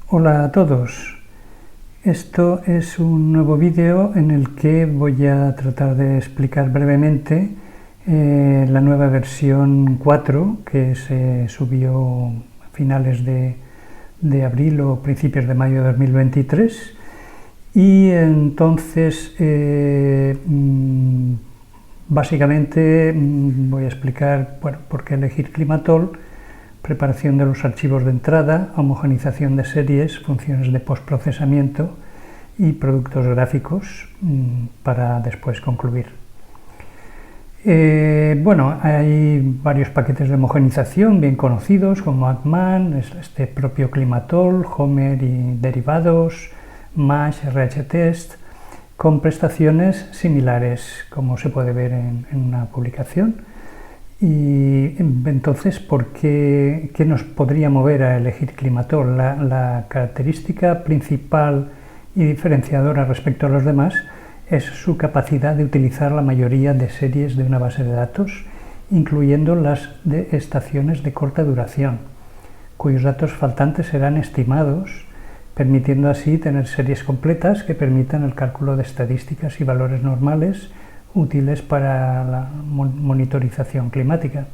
Hola a todos, esto es un nuevo vídeo en el que voy a tratar de explicar brevemente la nueva versión 4 que se subió a finales de abril o principios de mayo de 2023 y entonces básicamente voy a explicar por qué elegir Climatol, preparación de los archivos de entrada, homogenización de series, funciones de postprocesamiento y productos gráficos para después concluir. Hay varios paquetes de homogenización bien conocidos como ACMAN, este propio Climatol, Homer y derivados, MASH, RHTest, con prestaciones similares, como se puede ver en una publicación. Y entonces, ¿qué nos podría mover a elegir Climatol? La característica principal y diferenciadora respecto a los demás es su capacidad de utilizar la mayoría de series de una base de datos, incluyendo las de estaciones de corta duración, cuyos datos faltantes serán estimados, permitiendo así tener series completas que permitan el cálculo de estadísticas y valores normales útiles para la monitorización climática.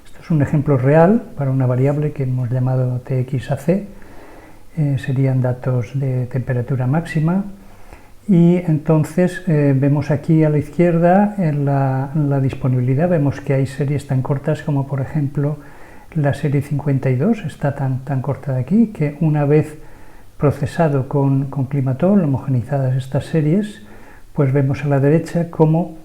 Esto es un ejemplo real para una variable que hemos llamado TXAC, serían datos de temperatura máxima, y entonces vemos aquí a la izquierda en la disponibilidad, vemos que hay series tan cortas como por ejemplo la serie 52, está tan corta de aquí, que una vez procesado con Climatol, homogenizadas estas series, pues vemos a la derecha cómo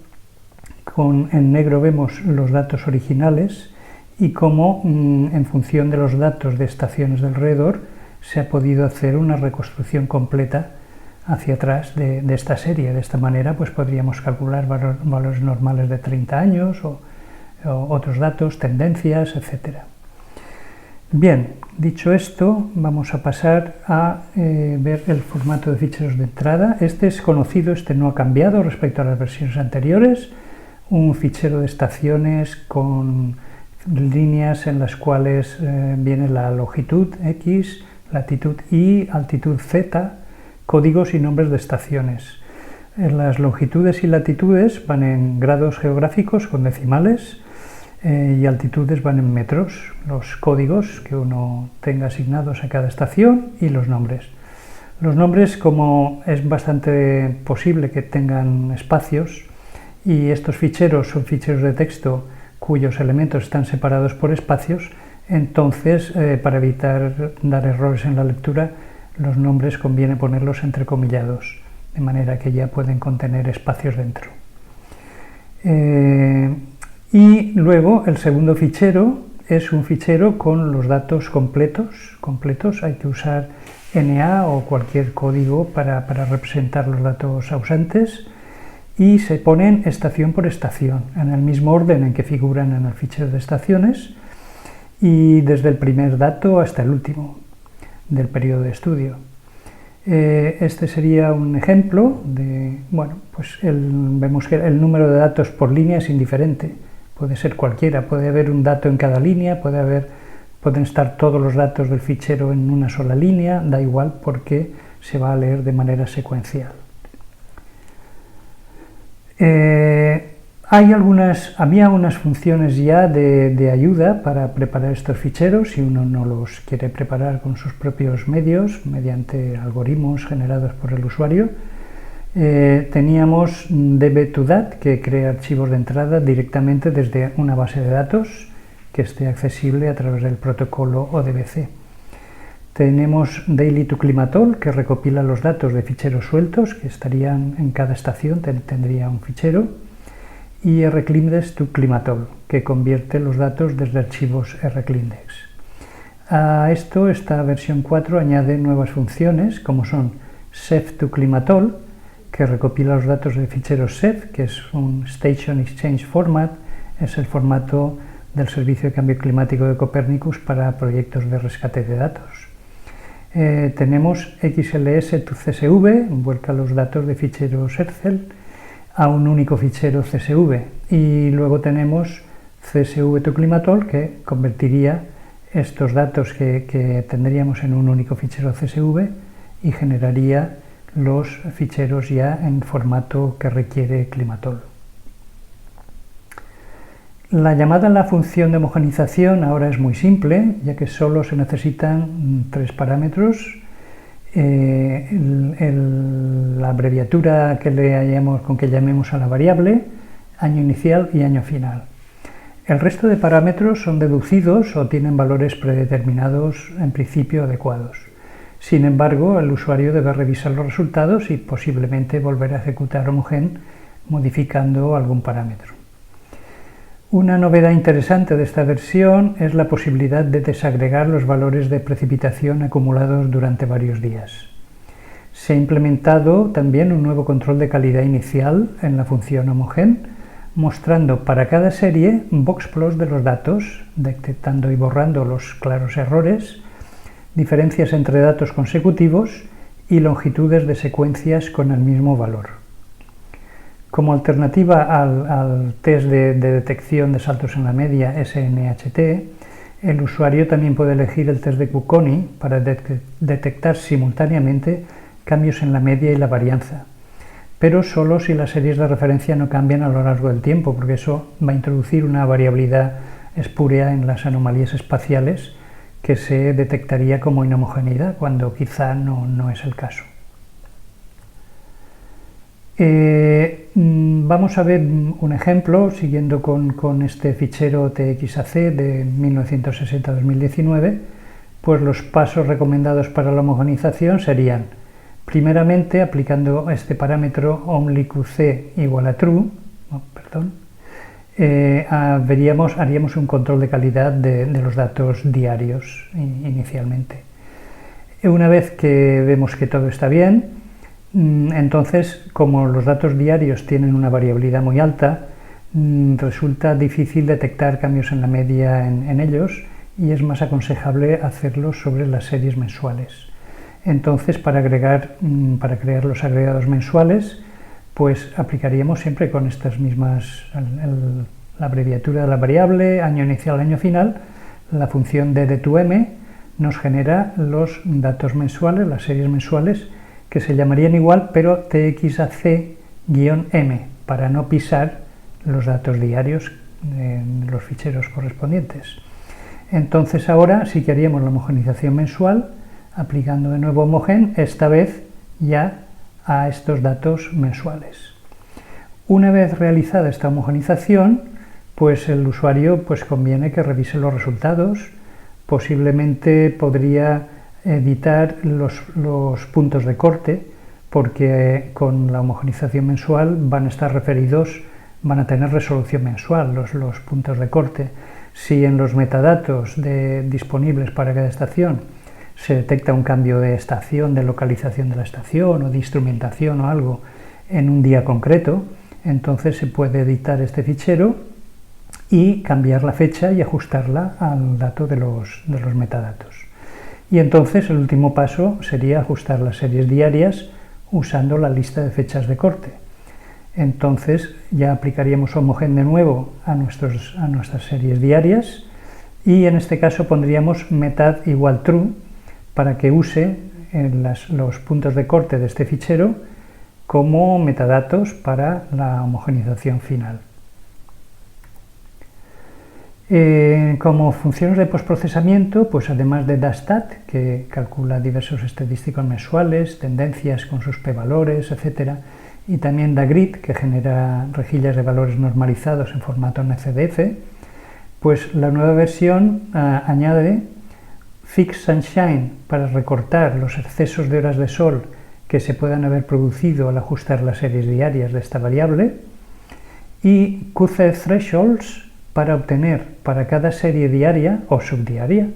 en negro vemos los datos originales y cómo en función de los datos de estaciones de alrededor se ha podido hacer una reconstrucción completa hacia atrás de esta serie. De esta manera pues podríamos calcular valores normales de 30 años o otros datos, tendencias, etc. Bien, dicho esto, vamos a pasar a ver el formato de ficheros de entrada. Este es conocido, este no ha cambiado respecto a las versiones anteriores. Un fichero de estaciones con líneas en las cuales viene la longitud X, latitud Y, altitud Z, códigos y nombres de estaciones. Las longitudes y latitudes van en grados geográficos con decimales, y altitudes van en metros, los códigos que uno tenga asignados a cada estación y los nombres. Los nombres, como es bastante posible que tengan espacios, y estos ficheros son ficheros de texto cuyos elementos están separados por espacios, entonces para evitar dar errores en la lectura, los nombres conviene ponerlos entrecomillados, de manera que ya pueden contener espacios dentro. Y luego el segundo fichero es un fichero con los datos completos. Hay que usar NA o cualquier código para representar los datos ausentes, y se ponen estación por estación, en el mismo orden en que figuran en el fichero de estaciones, y desde el primer dato hasta el último del periodo de estudio. Este sería un ejemplo de, vemos que el número de datos por línea es indiferente. Puede ser cualquiera, puede haber un dato en cada línea, pueden estar todos los datos del fichero en una sola línea, da igual porque se va a leer de manera secuencial. Había unas funciones ya de ayuda para preparar estos ficheros si uno no los quiere preparar con sus propios medios, mediante algoritmos generados por el usuario. Teníamos db2dat, que crea archivos de entrada directamente desde una base de datos que esté accesible a través del protocolo ODBC. Tenemos daily2climatol, que recopila los datos de ficheros sueltos que estarían en cada estación, tendría un fichero, y rclindex2climatol, que convierte los datos desde archivos rclindex. A esto, esta versión 4 añade nuevas funciones como son sef2climatol, que recopila los datos de ficheros SEF, que es un Station Exchange Format, es el formato del Servicio de Cambio Climático de Copernicus para proyectos de rescate de datos. Tenemos XLS2CSV, vuelca los datos de ficheros Excel a un único fichero CSV, y luego tenemos CSV2climatol, que convertiría estos datos que tendríamos en un único fichero CSV y generaría los ficheros ya en formato que requiere Climatol. La llamada a la función de homogenización ahora es muy simple, ya que solo se necesitan 3 parámetros. La abreviatura con que llamemos a la variable, año inicial y año final. El resto de parámetros son deducidos o tienen valores predeterminados en principio adecuados. Sin embargo, el usuario debe revisar los resultados y posiblemente volver a ejecutar homogen modificando algún parámetro. Una novedad interesante de esta versión es la posibilidad de desagregar los valores de precipitación acumulados durante varios días. Se ha implementado también un nuevo control de calidad inicial en la función homogen, mostrando para cada serie boxplots de los datos, detectando y borrando los claros errores, diferencias entre datos consecutivos y longitudes de secuencias con el mismo valor. Como alternativa al test de detección de saltos en la media SNHT, el usuario también puede elegir el test de Cucconi para detectar simultáneamente cambios en la media y la varianza, pero solo si las series de referencia no cambian a lo largo del tiempo, porque eso va a introducir una variabilidad espúrea en las anomalías espaciales que se detectaría como inhomogeneidad, cuando quizá no es el caso. Vamos a ver un ejemplo siguiendo con este fichero TXAC de 1960-2019, pues los pasos recomendados para la homogenización serían: primeramente, aplicando este parámetro onlyQC igual a true, haríamos un control de calidad de los datos diarios inicialmente. Una vez que vemos que todo está bien, entonces, como los datos diarios tienen una variabilidad muy alta, resulta difícil detectar cambios en la media en ellos y es más aconsejable hacerlos sobre las series mensuales. Entonces, para crear los agregados mensuales, pues aplicaríamos siempre con estas mismas, la abreviatura de la variable, año inicial, año final. La función dd2m nos genera los datos mensuales, las series mensuales, que se llamarían igual, pero txac-m, para no pisar los datos diarios en los ficheros correspondientes. Entonces ahora sí que haríamos la homogenización mensual, aplicando de nuevo homogen, esta vez ya a estos datos mensuales. Una vez realizada esta homogenización, pues el usuario conviene que revise los resultados. Posiblemente podría editar los puntos de corte, porque con la homogenización mensual van a tener resolución mensual los puntos de corte. Si en los metadatos disponibles para cada estación se detecta un cambio de estación, de localización de la estación o de instrumentación o algo en un día concreto, entonces se puede editar este fichero y cambiar la fecha y ajustarla al dato de los metadatos. Y entonces el último paso sería ajustar las series diarias usando la lista de fechas de corte. Entonces ya aplicaríamos homogen de nuevo a nuestras series diarias y en este caso pondríamos metad igual true para que use los puntos de corte de este fichero como metadatos para la homogenización final. Como funciones de postprocesamiento, pues además de DASTAT, que calcula diversos estadísticos mensuales, tendencias con sus p-valores, etc., y también DAGRID, que genera rejillas de valores normalizados en formato NCDF, pues la nueva versión añade Fix Sunshine para recortar los excesos de horas de sol que se puedan haber producido al ajustar las series diarias de esta variable, y QC Thresholds para obtener para cada serie diaria o subdiaria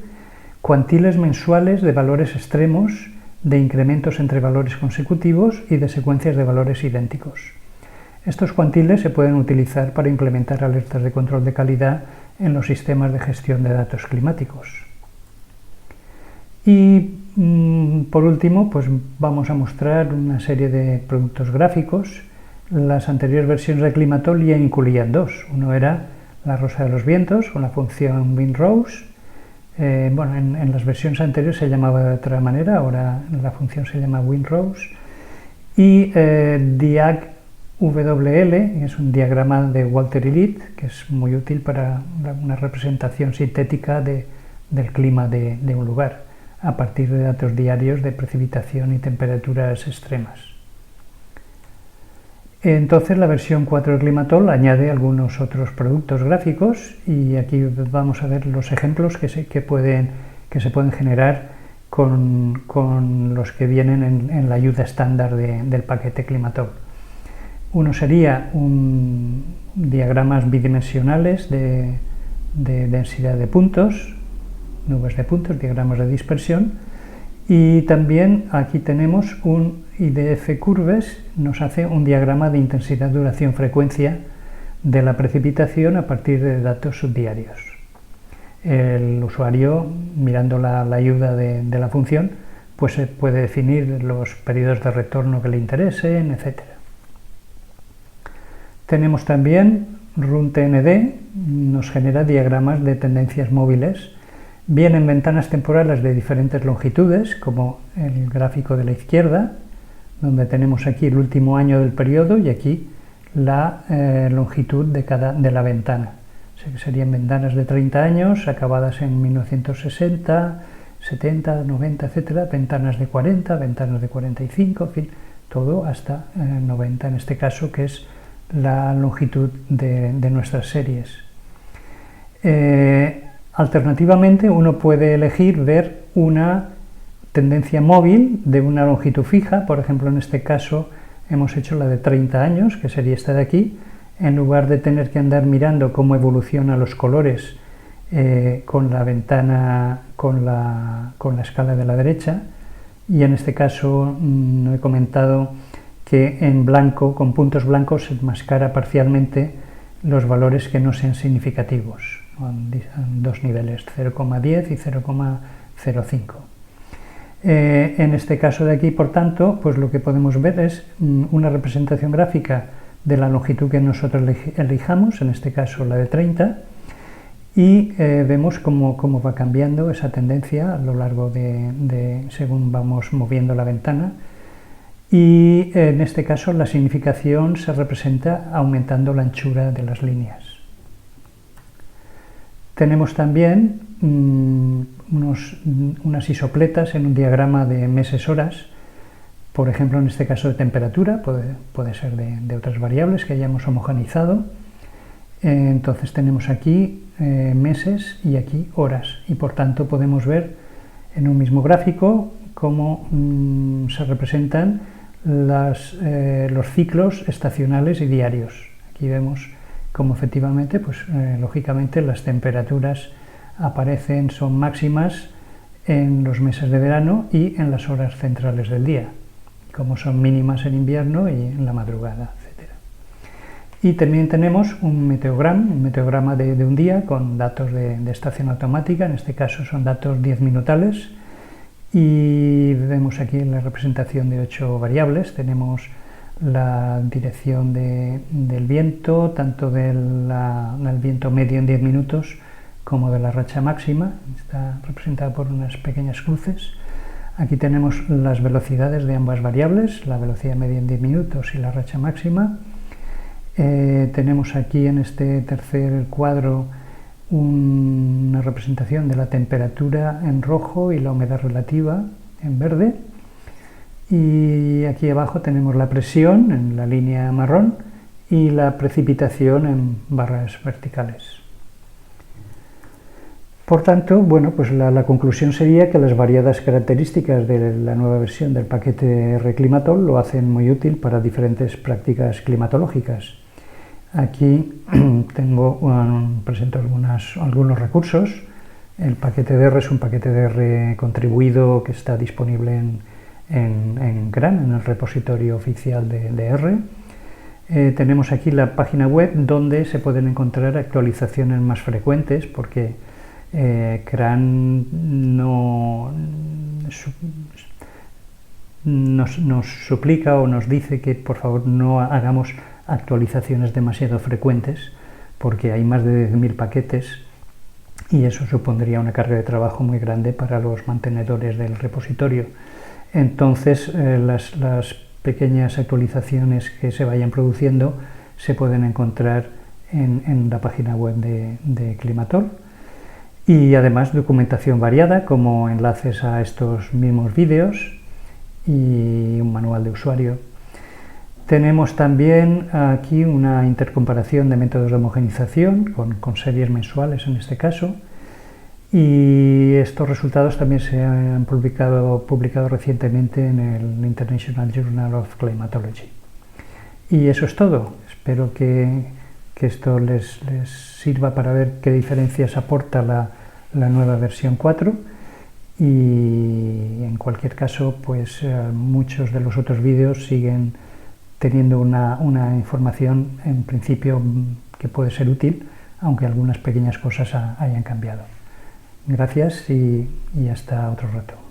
cuantiles mensuales de valores extremos, de incrementos entre valores consecutivos y de secuencias de valores idénticos. Estos cuantiles se pueden utilizar para implementar alertas de control de calidad en los sistemas de gestión de datos climáticos. Y por último, pues vamos a mostrar una serie de productos gráficos. Las anteriores versiones de Climatol ya incluían dos. Uno era la rosa de los vientos con la función WindRose, Bueno, en las versiones anteriores se llamaba de otra manera, ahora la función se llama WinRows. Y diag.wl es un diagrama de Walter Illett, que es muy útil para una representación sintética del clima de un lugar, a partir de datos diarios de precipitación y temperaturas extremas. Entonces la versión 4 de Climatol añade algunos otros productos gráficos y aquí vamos a ver los ejemplos que se pueden generar con los que vienen en la ayuda estándar del paquete Climatol. Uno sería diagramas bidimensionales de densidad de puntos, nubes de puntos, diagramas de dispersión, y también aquí tenemos un IDF Curves, nos hace un diagrama de intensidad, duración, frecuencia de la precipitación a partir de datos subdiarios. El usuario, mirando la ayuda de la función, pues se puede definir los periodos de retorno que le interesen, etc. Tenemos también RunTND, nos genera diagramas de tendencias móviles, bien en ventanas temporales de diferentes longitudes, como el gráfico de la izquierda, donde tenemos aquí el último año del periodo y aquí la longitud de la ventana. Serían ventanas de 30 años, acabadas en 1960, 70, 90, etc. Ventanas de 40, ventanas de 45, en fin, todo hasta 90 en este caso, que es la longitud de nuestras series. Alternativamente, uno puede elegir ver una tendencia móvil de una longitud fija, por ejemplo, en este caso hemos hecho la de 30 años, que sería esta de aquí, en lugar de tener que andar mirando cómo evolucionan los colores con la ventana, con la escala de la derecha, y en este caso no he comentado que en blanco, con puntos blancos, se enmascara parcialmente los valores que no sean significativos, en dos niveles, 0,10 y 0,05. En este caso de aquí, por tanto, pues lo que podemos ver es una representación gráfica de la longitud que nosotros elijamos, en este caso la de 30, y vemos cómo va cambiando esa tendencia a lo largo según vamos moviendo la ventana, y en este caso la significación se representa aumentando la anchura de las líneas. Tenemos también unas isopletas en un diagrama de meses-horas, por ejemplo en este caso de temperatura, puede ser de otras variables que hayamos homogeneizado. Entonces tenemos aquí meses y aquí horas, y por tanto podemos ver en un mismo gráfico cómo se representan los ciclos estacionales y diarios. Aquí vemos cómo efectivamente, pues lógicamente las temperaturas son máximas en los meses de verano y en las horas centrales del día, como son mínimas en invierno y en la madrugada, etc. Y también tenemos un meteograma de un día con datos de estación automática, en este caso son datos 10 minutales, y vemos aquí la representación de 8 variables. Tenemos la dirección del viento, tanto del viento medio en 10 minutos como de la racha máxima, está representada por unas pequeñas cruces. Aquí tenemos las velocidades de ambas variables, la velocidad media en 10 minutos y la racha máxima. Tenemos aquí en este tercer cuadro una representación de la temperatura en rojo y la humedad relativa en verde. Y aquí abajo tenemos la presión en la línea marrón y la precipitación en barras verticales. Por tanto, bueno, pues la conclusión sería que las variadas características de la nueva versión del paquete Climatol lo hacen muy útil para diferentes prácticas climatológicas. Aquí presento algunos recursos. El paquete DR es un paquete DR contribuido que está disponible en CRAN, en el repositorio oficial de R. Tenemos aquí la página web donde se pueden encontrar actualizaciones más frecuentes, porque CRAN nos suplica o nos dice que por favor no hagamos actualizaciones demasiado frecuentes, porque hay más de 10.000 paquetes y eso supondría una carga de trabajo muy grande para los mantenedores del repositorio. Entonces, las pequeñas actualizaciones que se vayan produciendo se pueden encontrar en la página web de Climator, y además documentación variada como enlaces a estos mismos vídeos y un manual de usuario. Tenemos también aquí una intercomparación de métodos de homogenización con series mensuales en este caso, y estos resultados también se han publicado recientemente en el International Journal of Climatology. Y eso es todo. Espero que esto les sirva para ver qué diferencias aporta la nueva versión 4, y en cualquier caso, pues muchos de los otros vídeos siguen teniendo una información en principio que puede ser útil, aunque algunas pequeñas cosas hayan cambiado. Gracias y hasta otro rato.